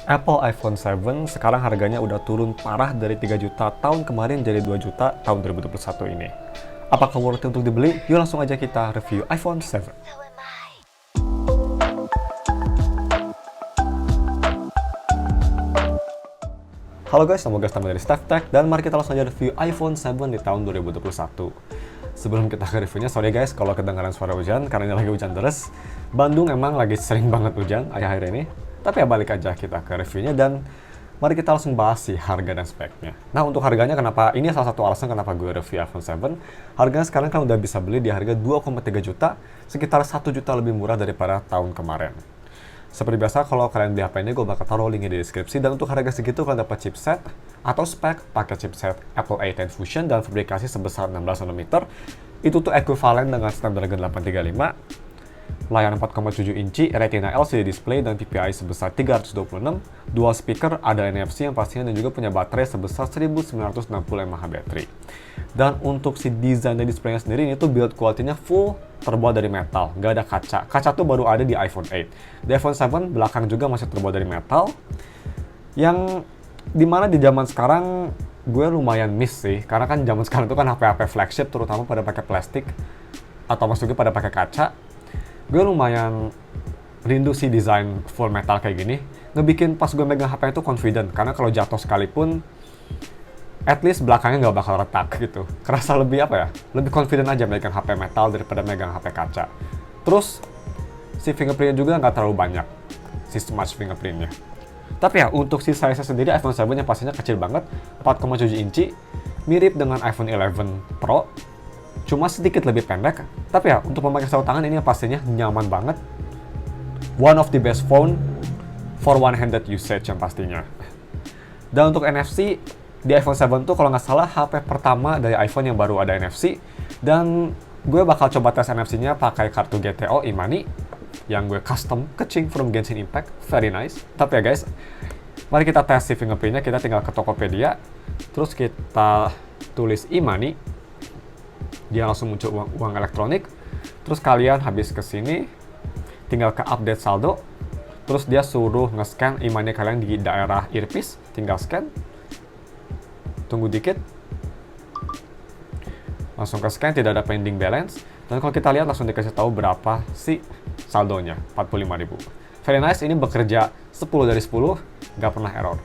Apple iPhone 7 sekarang harganya udah turun parah dari 3 juta tahun kemarin jadi 2 juta tahun 2021 ini. Apakah worth it untuk dibeli? Yuk langsung aja kita review iPhone 7. Halo guys, nama gue Tama dari StaffTech dan mari kita langsung aja review iPhone 7 di tahun 2021. Sebelum kita ke reviewnya, sorry guys kalau kedengaran suara hujan karena ini lagi hujan deras. Bandung emang lagi sering banget hujan akhir-akhir ini. Tapi ya balik aja kita ke reviewnya dan mari kita langsung bahas sih harga dan speknya. Nah untuk harganya kenapa, ini salah satu alasan kenapa gue review iPhone 7. Harganya sekarang kan udah bisa beli di harga 2,3 juta, sekitar 1 juta lebih murah daripada tahun kemarin. Seperti biasa kalau kalian beli HP ini gue bakal taruh linknya di deskripsi dan untuk harga segitu kalian dapat chipset atau spek pakai chipset Apple A10 Fusion dan fabrikasi sebesar 16 nm. Itu tuh ekuivalen dengan Snapdragon 835. Layar 4,7 inci, Retina LCD display dan PPI sebesar 326, dual speaker, ada NFC yang pastinya dan juga punya baterai sebesar 1960 mAh baterai. Dan untuk si desain dan displaynya sendiri ini tuh build quality-nya full terbuat dari metal, nggak ada kaca. Kaca tuh baru ada di iPhone 8. Di iPhone 7 belakang juga masih terbuat dari metal, yang dimana di zaman sekarang gue lumayan miss sih, karena kan zaman sekarang tuh kan HP-HP flagship terutama pada pakai plastik atau maksudnya pada pakai kaca. Gue lumayan rindu sih desain full metal kayak gini. Ngebikin pas gue megang HP itu confident, karena kalau jatuh sekalipun at least belakangnya nggak bakal retak gitu. Kerasa lebih apa ya, lebih confident aja megang HP metal daripada megang HP kaca. Terus si fingerprintnya juga nggak terlalu banyak, si smudge fingerprintnya. Tapi ya untuk si size sendiri iPhone 7 yang pastinya kecil banget, 4,7 inci, mirip dengan iPhone 11 Pro, cuma sedikit lebih pendek. Tapi ya untuk memakai sarung tangan ini pastinya nyaman banget. One of the best phone for one-handed usage yang pastinya. Dan untuk NFC di iPhone 7 tuh kalau nggak salah HP pertama dari iPhone yang baru ada NFC. Dan gue bakal coba tes NFC-nya pakai kartu GTO e-money yang gue custom kecing from Genshin Impact. Very nice. Tapi ya guys, mari kita tes si fingerprintnya. Kita tinggal ke Tokopedia, terus kita tulis e-money, dia langsung muncul uang elektronik. Terus kalian habis ke sini tinggal ke update saldo, terus dia suruh nge-scan e-money kalian di daerah earpiece, tinggal scan, tunggu dikit, langsung ke scan, tidak ada pending balance. Dan kalau kita lihat langsung dikasih tahu berapa sih saldonya, 45.000. Very nice, ini bekerja 10 dari 10, nggak pernah error.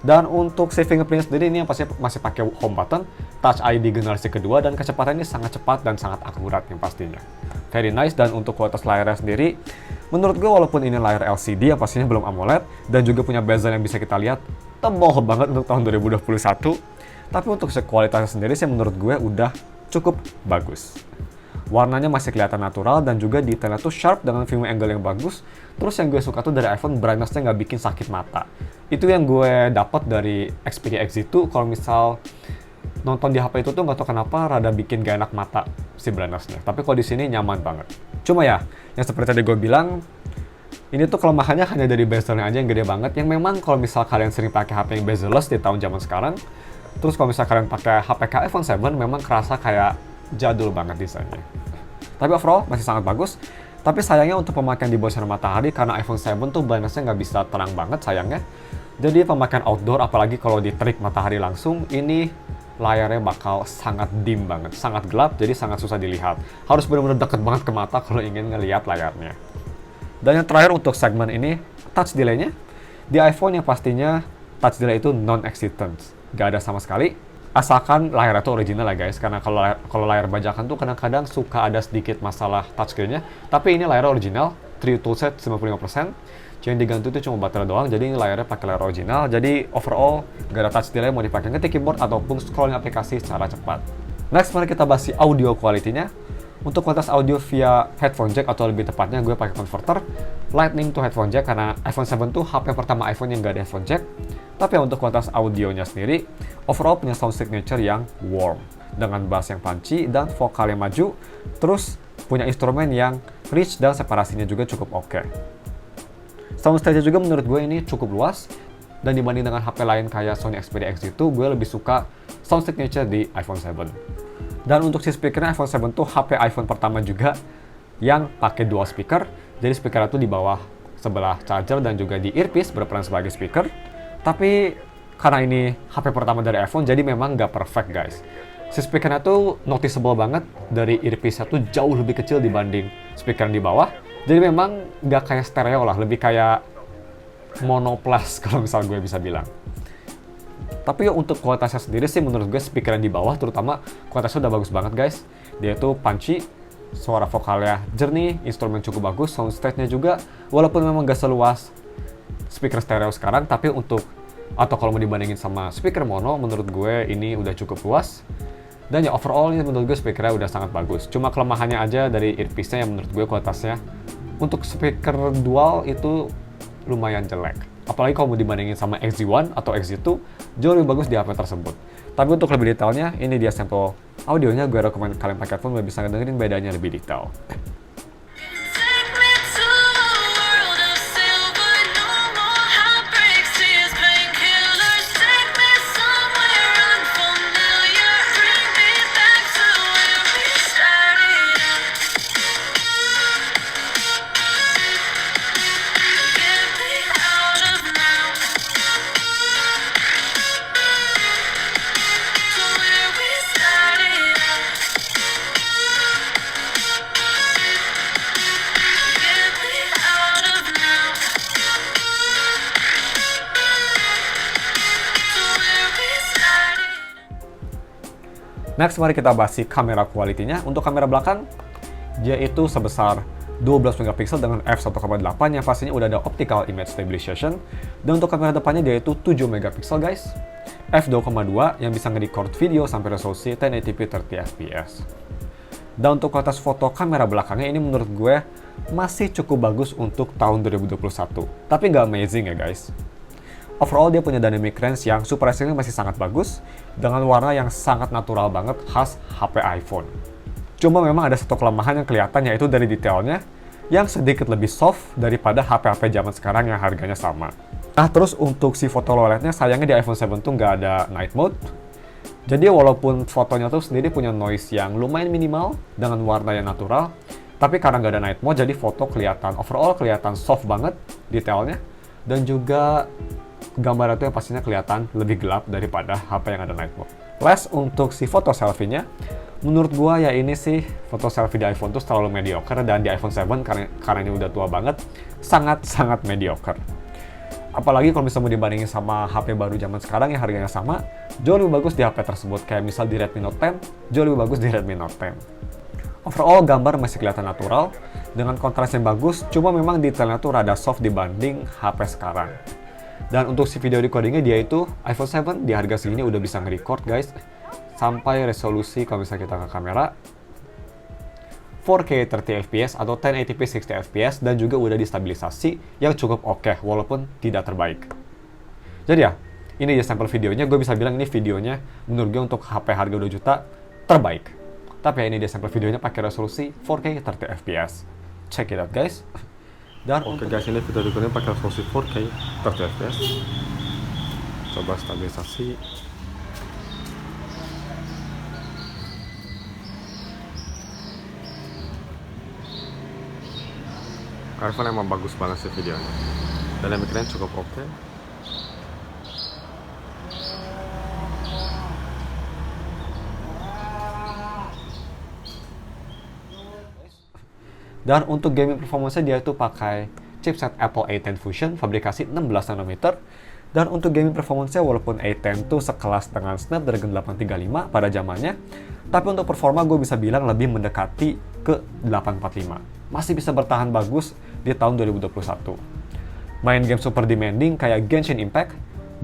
Dan untuk si fingerprint sendiri ini yang pasti masih pakai home button, Touch ID generasi kedua, dan kecepatannya sangat cepat dan sangat akurat yang pastinya. Very nice. Dan untuk kualitas layarnya sendiri, menurut gue walaupun ini layar LCD yang pastinya belum AMOLED, dan juga punya bezel yang bisa kita lihat tebal banget untuk tahun 2021, tapi untuk kualitasnya sendiri sih menurut gue udah cukup bagus. Warnanya masih kelihatan natural dan juga detailnya tuh sharp dengan viewing angle yang bagus. Terus yang gue suka tuh dari iPhone, brightness-nya nggak bikin sakit mata. Itu yang gue dapat dari Xperia X2. Kalau misal nonton di HP itu tuh nggak tahu kenapa rada bikin gak enak mata si brightness-nya. Tapi kalau di sini nyaman banget. Cuma ya, yang seperti tadi gue bilang, ini tuh kelemahannya hanya dari bezelnya aja yang gede banget. Yang memang kalau misal kalian sering pakai HP yang bezel-less di tahun zaman sekarang, terus kalau misal kalian pakai HP iPhone 7 memang kerasa kayak jadul banget desainnya. Tapi overall masih sangat bagus. Tapi sayangnya untuk pemakaian di bawah sinar matahari, karena iPhone 7 tuh brightness-nya nggak bisa terang banget sayangnya. Jadi pemakaian outdoor, apalagi kalau di terik matahari langsung, ini layarnya bakal sangat dim banget, sangat gelap, jadi sangat susah dilihat. Harus benar-benar deket banget ke mata kalau ingin ngelihat layarnya. Dan yang terakhir untuk segmen ini, touch delay-nya. Di iPhone yang pastinya touch delay itu non-existent, nggak ada sama sekali. Asalkan layar itu original ya guys, karena kalau layar bajakan tuh kadang-kadang suka ada sedikit masalah touchscreen-nya. Tapi ini layar original, True Toolset 95%. Yang diganti itu cuma baterai doang, jadi ini layarnya pakai layar original. Jadi overall gak ada touch delay mau dipakai ngetik keyboard ataupun scrolling aplikasi secara cepat. Next, mari kita bahas si audio quality-nya. Untuk kualitas audio via headphone jack, atau lebih tepatnya gue pakai converter Lightning to headphone jack, karena iPhone 7 tuh HP pertama iPhone yang gak ada headphone jack. Tapi untuk kualitas audionya sendiri, overall punya sound signature yang warm, dengan bass yang punchy dan vokal yang maju. Terus punya instrumen yang rich dan separasinya juga cukup oke. Sound stage juga menurut gue ini cukup luas. Dan dibanding dengan HP lain kayak Sony Xperia X2, gue lebih suka sound signature di iPhone 7. Dan untuk si speakernya, iPhone 7 tuh HP iPhone pertama juga yang pakai dual speaker. Jadi speaker itu di bawah sebelah charger dan juga di earpiece berperan sebagai speaker. Tapi karena ini HP pertama dari iPhone, jadi memang nggak perfect guys. Si speakernya tuh noticeable banget, dari earpiece-nya tuh jauh lebih kecil dibanding speaker yang di bawah. Jadi memang nggak kayak stereo lah, lebih kayak mono plus kalau misal gue bisa bilang. Tapi untuk kualitasnya sendiri sih menurut gue speaker yang di bawah terutama kualitasnya udah bagus banget guys. Dia tuh punchy, suara vokalnya jernih, instrumen cukup bagus, soundstage-nya juga walaupun memang gak seluas speaker stereo sekarang, tapi untuk atau kalau mau dibandingin sama speaker mono, menurut gue ini udah cukup luas. Dan ya overall ini menurut gue speakernya udah sangat bagus. Cuma kelemahannya aja dari earpiece-nya yang menurut gue kualitasnya untuk speaker dual itu lumayan jelek. Apalagi kalau mau dibandingin sama XZ1 atau XZ2, jauh lebih bagus di HP tersebut. Tapi untuk lebih detailnya, ini dia sampel audionya, gue rekomend kalian pakai headphone biar bisa ngedengerin bedanya lebih detail. Next, mari kita bahas si kamera quality-nya. Untuk kamera belakang, dia itu sebesar 12 megapiksel dengan f1.8 yang pastinya udah ada optical image stabilization. Dan untuk kamera depannya dia itu 7 megapiksel guys, f2.2 yang bisa nge-record video sampai resolusi 1080p 30fps. Dan untuk kualitas foto kamera belakangnya ini menurut gue masih cukup bagus untuk tahun 2021. Tapi nggak amazing ya guys. Overall dia punya dynamic range yang super hasilnya masih sangat bagus dengan warna yang sangat natural banget khas HP iPhone. Cuma memang ada satu kelemahan yang kelihatan, yaitu dari detailnya yang sedikit lebih soft daripada HP-HP zaman sekarang yang harganya sama. Nah terus untuk si foto low light-nya sayangnya di iPhone 7 tuh nggak ada night mode. Jadi walaupun fotonya tuh sendiri punya noise yang lumayan minimal dengan warna yang natural, tapi karena nggak ada night mode jadi foto kelihatan overall kelihatan soft banget detailnya, dan juga gambar itu yang pastinya kelihatan lebih gelap daripada HP yang ada night mode. Last, untuk si foto selfie-nya, menurut gua ya ini sih foto selfie di iPhone tuh terlalu mediocre, dan di iPhone 7 karena ini udah tua banget, sangat mediocre. Apalagi kalau misalnya mau dibandingin sama HP baru zaman sekarang yang harganya sama, jauh lebih bagus di HP tersebut. Kayak misal di Redmi Note 10, jauh lebih bagus di Redmi Note 10. Overall gambar masih kelihatan natural dengan kontras yang bagus, cuma memang detailnya tuh rada soft dibanding HP sekarang. Dan untuk si video recordingnya dia itu iPhone 7 di harga segini udah bisa nge-record guys sampai resolusi kalau misalnya kita ke kamera 4K 30fps atau 1080p 60fps, dan juga udah distabilisasi yang cukup oke walaupun tidak terbaik. Jadi ya, ini dia sampel videonya. Gue bisa bilang ini videonya menurut gue untuk HP harga 2 juta terbaik. Tapi ya ini dia sampel videonya pakai resolusi 4K 30fps. Check it out guys. Dan oke guys, ini video recordingnya pakai resolusi 4K 30fps. Coba stabilisasi. iPhone emang bagus banget sih videonya. Dynamic range cukup oke. Dan untuk gaming performance-nya dia itu pakai chipset Apple A10 Fusion fabrikasi 16 nanometer. Dan untuk gaming performance-nya walaupun A10 tuh sekelas dengan Snapdragon 835 pada zamannya, tapi untuk performa gue bisa bilang lebih mendekati ke 845. Masih bisa bertahan bagus di tahun 2021. Main game super demanding kayak Genshin Impact,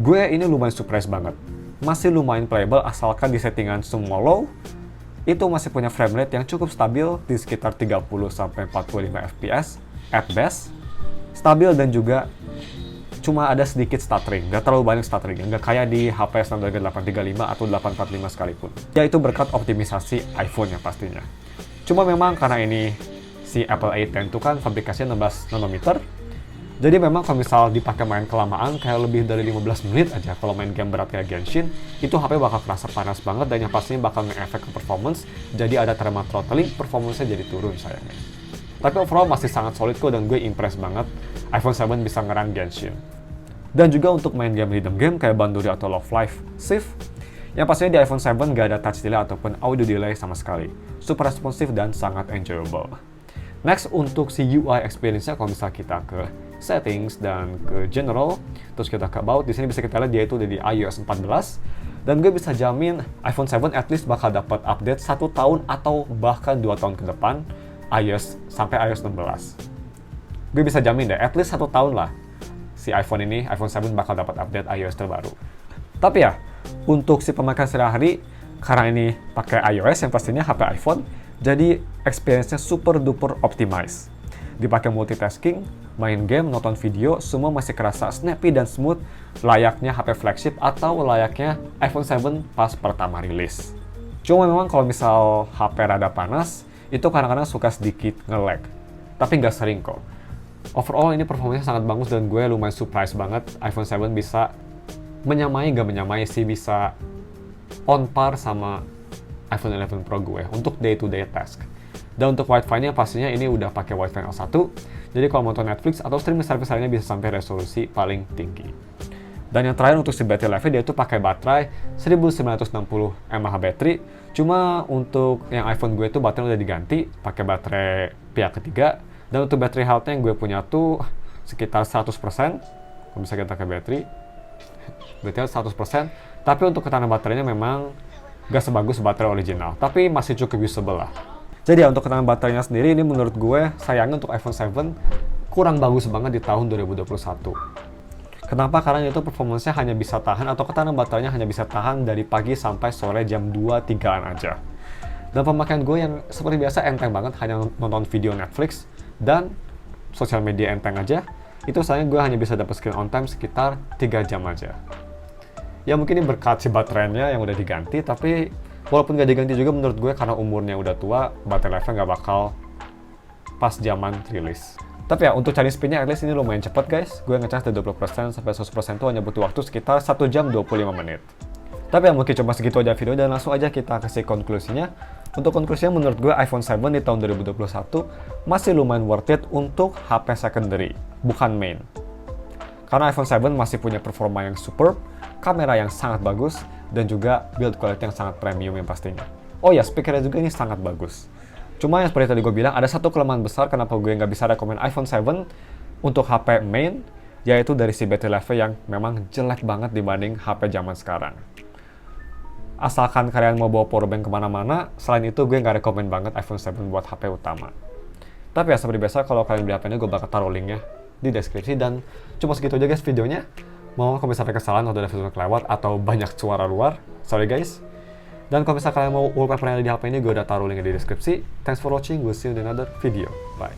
gue ini lumayan surprise banget. Masih lumayan playable asalkan di settingan semua low, itu masih punya frame rate yang cukup stabil di sekitar 30-45 fps at best. Stabil dan juga cuma ada sedikit stuttering, gak terlalu banyak stuttering, gak kayak di HP Snapdragon 835 atau 845 sekalipun. Yaitu berkat optimisasi iPhone ya pastinya. Cuma memang karena ini si Apple A10 itu kan fabrikasinya 16 nanometer, jadi memang kalau misal dipakai main kelamaan kayak lebih dari 15 menit aja kalau main game berat kayak Genshin, itu HP bakal kerasa panas banget dan yang pastinya bakal nge-efek ke performance, jadi ada thermal throttling, performance-nya jadi turun sayangnya. Tapi overall masih sangat solid kok dan gue impress banget iPhone 7 bisa ngerang Genshin. Dan juga untuk main game rhythm game kayak Banduri atau Love Live Shift, yang pastinya di iPhone 7 gak ada touch delay ataupun audio delay sama sekali. Super responsif dan sangat enjoyable. Next, untuk si UI experience-nya, kalau misal kita ke settings dan ke general, terus kita ke about, di sini bisa kita lihat dia itu udah di iOS 14. Dan gue bisa jamin iPhone 7 at least bakal dapat update 1 tahun atau bahkan 2 tahun ke depan iOS sampai iOS 16. Gue bisa jamin deh, at least 1 tahun lah si iPhone 7 bakal dapat update iOS terbaru. Tapi ya, untuk si pemakaian sehari-hari, karena ini pakai iOS yang pastinya HP iPhone, jadi experience-nya super duper optimize. Dipakai multitasking, main game, nonton video, semua masih kerasa snappy dan smooth, layaknya HP flagship atau layaknya iPhone 7 pas pertama rilis. Cuma memang kalau misal HP rada panas, itu kadang-kadang suka sedikit nge-lag. Tapi nggak sering kok. Overall ini performanya sangat bagus dan gue lumayan surprise banget iPhone 7 bisa gak menyamai sih, bisa on par sama iPhone 11 Pro gue untuk day-to-day task. Dan untuk Wi-Fi-nya pastinya ini udah pakai Wi-Fi L1, jadi kalau nonton Netflix atau streaming service lainnya bisa sampai resolusi paling tinggi. Dan yang terakhir untuk si battery life dia itu pakai baterai 1960 mAh baterai. Cuma untuk yang iPhone gue itu baterai udah diganti pakai baterai pihak ketiga. Dan untuk battery health-nya yang gue punya tuh sekitar 100%. Kalau bisa kita pakai baterai, berarti 100%. Tapi untuk ketahanan baterainya memang gak sebagus baterai original, tapi masih cukup usable lah. Jadi untuk ketahanan baterainya sendiri ini menurut gue sayangnya untuk iPhone 7 kurang bagus banget di tahun 2021. Kenapa? Karena itu performanya hanya bisa tahan atau ketahanan baterainya hanya bisa tahan dari pagi sampai sore jam 2-3an aja. Dan pemakaian gue yang seperti biasa enteng banget, hanya nonton video Netflix dan sosial media enteng aja. Itu sayangnya gue hanya bisa dapat screen on time sekitar 3 jam aja. Ya mungkin ini berkat si baterainya yang udah diganti, tapi walaupun gak diganti juga menurut gue karena umurnya udah tua, baterai life-nya gak bakal pas zaman rilis. Tapi ya untuk cari speednya at least ini lumayan cepat guys. Gue ngecas dari 20% sampai 100% itu hanya butuh waktu sekitar 1 jam 25 menit. Tapi ya mungkin cuma segitu aja video dan langsung aja kita kasih konklusinya. Untuk konklusinya menurut gue iPhone 7 di tahun 2021 masih lumayan worth it untuk HP secondary, bukan main. Karena iPhone 7 masih punya performa yang superb, kamera yang sangat bagus, dan juga build quality yang sangat premium yang pastinya. Oh ya, speakernya juga ini sangat bagus. Cuma yang seperti tadi gue bilang, ada satu kelemahan besar kenapa gue nggak bisa rekomen iPhone 7 untuk HP main, yaitu dari si battery life yang memang jelek banget dibanding HP zaman sekarang. Asalkan kalian mau bawa powerbank kemana-mana, selain itu gue nggak rekomen banget iPhone 7 buat HP utama. Tapi ya seperti biasa, kalau kalian beli HP ini gue bakal taruh linknya di deskripsi. Dan cuma segitu aja guys videonya. Mau kalau misalnya kesalahan atau ada video kelewat atau banyak suara luar, sorry guys. Dan kalau misalnya kalian mau wallpaper yang ada di HP ini, gue udah taruh linknya di deskripsi. Thanks for watching, we'll see you in another video. Bye.